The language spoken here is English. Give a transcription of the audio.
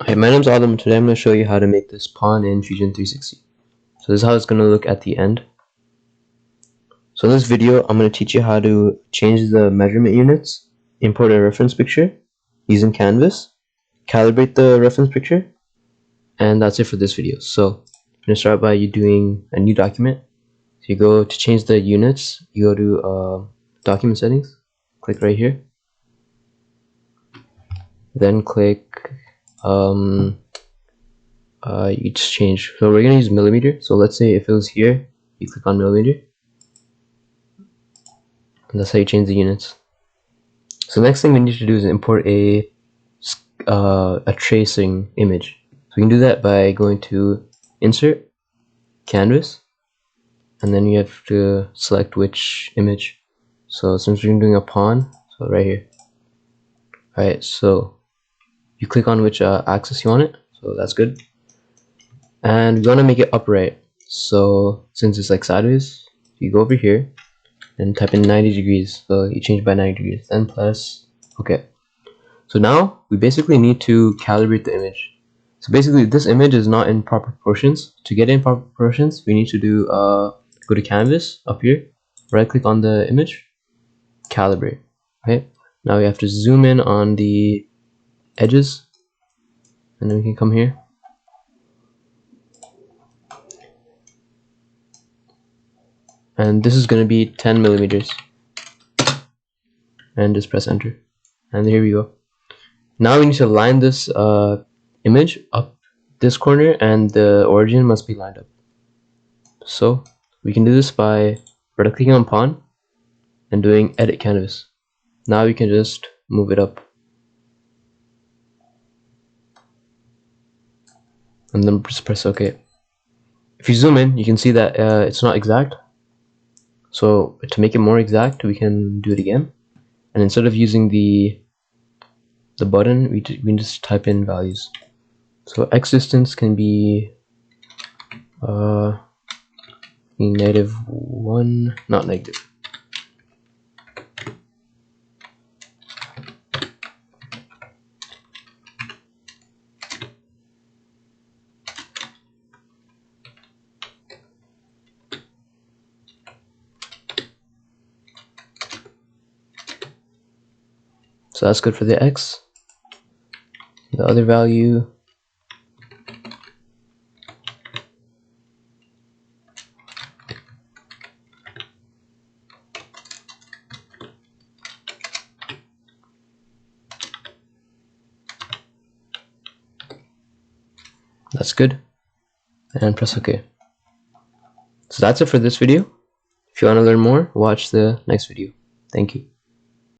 Hi, my name's Adam, and today I'm going to show you how to make this pawn in Fusion 360. So this is how it's going to look at the end. So in this video, I'm going to teach you how to change the measurement units, import a reference picture using Canvas, calibrate the reference picture, and that's it for this video. So I'm going to start by you doing a new document. So you go to change the units, you go to document settings, click right here, then click you just change. So we're gonna use millimeter. So let's say if it was here, you click on millimeter, and that's how you change the units. So the next thing we need to do is import a tracing image. So we can do that by going to Insert, Canvas, and then you have to select which image. So since we're doing a pawn, so right here. Alright, so you click on which axis you want it. So that's good. And we want to make it upright. So since it's like sideways, you go over here and type in 90 degrees. So you change by 90 degrees, then plus okay. So now we basically need to calibrate the image. So basically this image is not in proper proportions. To get in proper proportions, we need to do go to Canvas up here, right click on the image, calibrate. Okay, now we have to zoom in on the edges, and then we can come here. And this is going to be 10 millimeters, and just press enter, and here we go. Now we need to line this image up this corner, and the origin must be lined up. So we can do this by right clicking on pawn and doing edit canvas. Now we can just move it up, and then just press OK. If you zoom in, you can see that it's not exact. So to make it more exact, we can do it again, and instead of using the button, we can just type in values. So x distance can be -1, not negative. So that's good for the x. The other value, that's good, and press OK. So that's it for this video. If you want to learn more, watch the next video. Thank you.